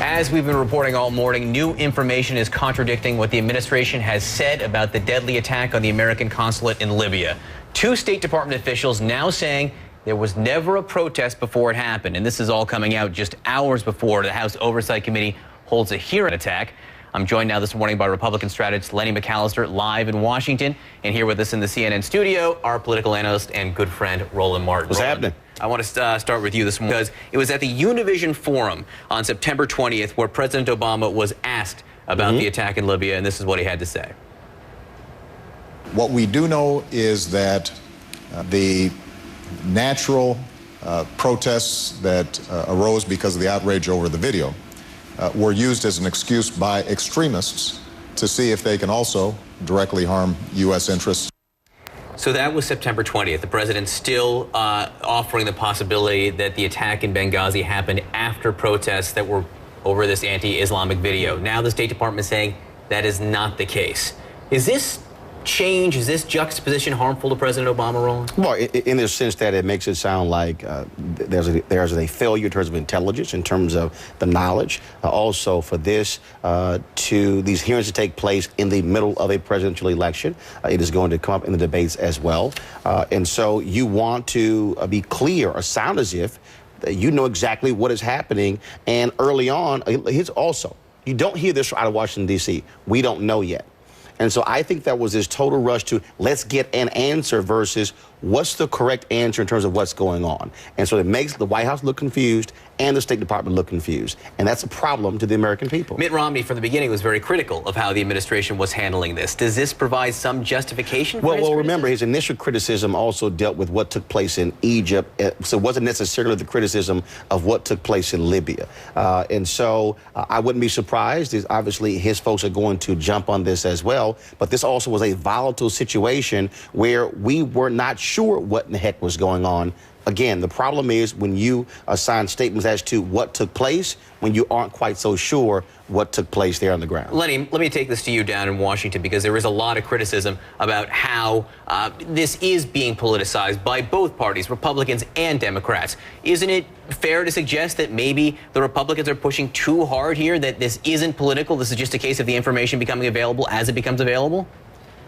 As we've been reporting all morning, new information is contradicting what the administration has said about the deadly attack on the American consulate in Libya. Two State Department officials now saying there was never a protest before it happened. And this is all coming out just hours before the House Oversight Committee holds a hearing attack. I'm joined now this morning by Republican strategist Lenny McAllister, live in Washington. And here with us in the CNN studio, our political analyst and good friend, Roland Martin. What's happening? I want to start with you this morning because it was at the Univision Forum on September 20th where President Obama was asked about the attack in Libya, and this is what he had to say. What we do know is that the natural protests that arose because of the outrage over the video were used as an excuse by extremists to see if they can also directly harm U.S. interests. So that was September 20th. The president still offering the possibility that the attack in Benghazi happened after protests that were over this anti-Islamic video. Now the State Department is saying that is not the case. Is this change, is this juxtaposition harmful to President Obama, Roland? Well, in the sense that it makes it sound like there's a failure in terms of intelligence, in terms of the knowledge. Also, for these hearings to take place in the middle of a presidential election, it is going to come up in the debates as well. And so you want to be clear or sound as if you know exactly what is happening. And early on, here's also, you don't hear this out of Washington, D.C. We don't know yet. And so I think that was this total rush to let's get an answer versus what's the correct answer in terms of what's going on. And so it makes the White House look confused and the State Department look confused. And that's a problem to the American people. Mitt Romney, from the beginning, was very critical of how the administration was handling this. Does this provide some justification for his remember, his initial criticism also dealt with what took place in Egypt. So it wasn't necessarily the criticism of what took place in Libya. And so I wouldn't be surprised. Obviously, his folks are going to jump on this as well. But this also was a volatile situation where we were not sure what in the heck was going on. Again, the problem is when you assign statements as to what took place, when you aren't quite so sure what took place there on the ground. Lenny, let me take this to you down in Washington, because there is a lot of criticism about how this is being politicized by both parties, Republicans and Democrats. Isn't it fair to suggest that maybe the Republicans are pushing too hard here, that this isn't political, this is just a case of the information becoming available as it becomes available?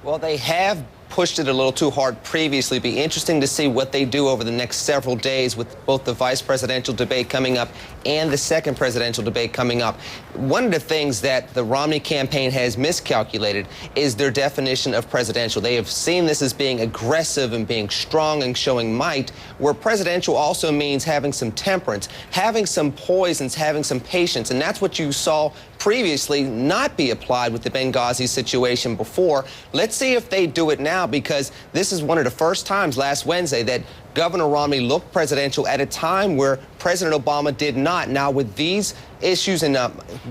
Well, they have pushed it a little too hard previously. Be interesting to see what they do over the next several days with both the vice presidential debate coming up and the second presidential debate coming up. One of the things that the Romney campaign has miscalculated is their definition of presidential. They have seen this as being aggressive and being strong and showing might, where presidential also means having some temperance, having some poise, and having some patience. And that's what you saw previously not be applied with the Benghazi situation before. Let's see if they do it now, because this is one of the first times last Wednesday that Governor Romney looked presidential at a time where President Obama did not. Now, with these issues and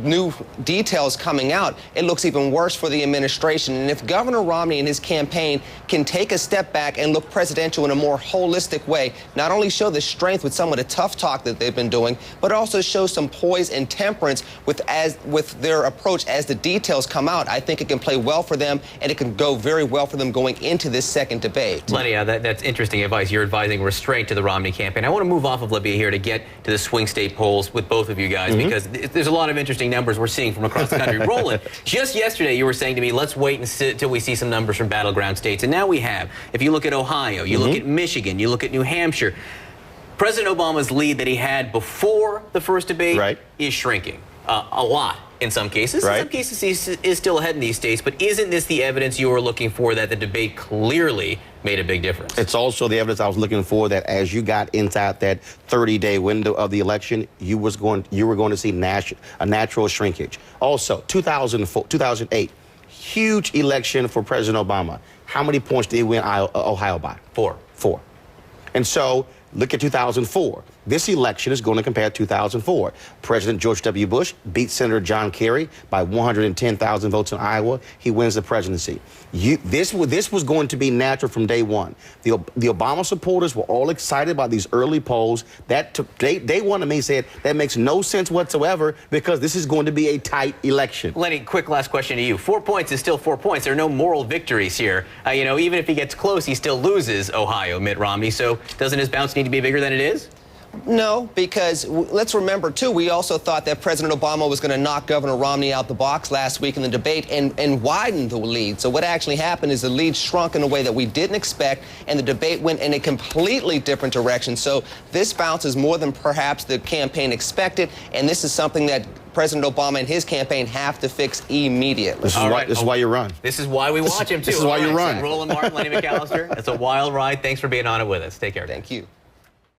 new details coming out, it looks even worse for the administration. And if Governor Romney and his campaign can take a step back and look presidential in a more holistic way, not only show the strength with some of the tough talk that they've been doing, but also show some poise and temperance with their approach as the details come out, I think it can play well for them, and it can go very well for them going into this second debate. Lenny, that's interesting advice. You're advising restraint to the Romney campaign. I want to move off of Libya here to get to the swing state polls with both of you guys, because there's a lot of interesting numbers we're seeing from across the country. Roland, just yesterday you were saying to me, let's wait until we see some numbers from battleground states. And now we have. If you look at Ohio, you look at Michigan, you look at New Hampshire, President Obama's lead that he had before the first debate is shrinking a lot. In some cases. In some cases, he is still ahead in these states. But isn't this the evidence you were looking for, that the debate clearly made a big difference? It's also the evidence I was looking for, that as you got inside that 30-day window of the election, you were going to see a natural shrinkage. Also, 2008, huge election for President Obama. How many points did he win Ohio by? Four. And so look at 2004. This election is going to compare 2004. President George W. Bush beat Senator John Kerry by 110,000 votes in Iowa. He wins the presidency. This was going to be natural from day one. The Obama supporters were all excited about these early polls. Day one of me said that makes no sense whatsoever, because this is going to be a tight election. Lenny, quick last question to you. 4 points is still 4 points. There are no moral victories here. Even if he gets close, he still loses Ohio, Mitt Romney. So doesn't his bounce need to be bigger than it is? No, because let's remember, too, we also thought that President Obama was going to knock Governor Romney out the box last week in the debate and widen the lead. So what actually happened is the lead shrunk in a way that we didn't expect, and the debate went in a completely different direction. So this bounce is more than perhaps the campaign expected, and this is something that President Obama and his campaign have to fix immediately. This is why you run. This is why we watch him, too. This is why you run. Roland Martin, Lenny McAllister. It's a wild ride. Thanks for being on it with us. Take care. Thank you.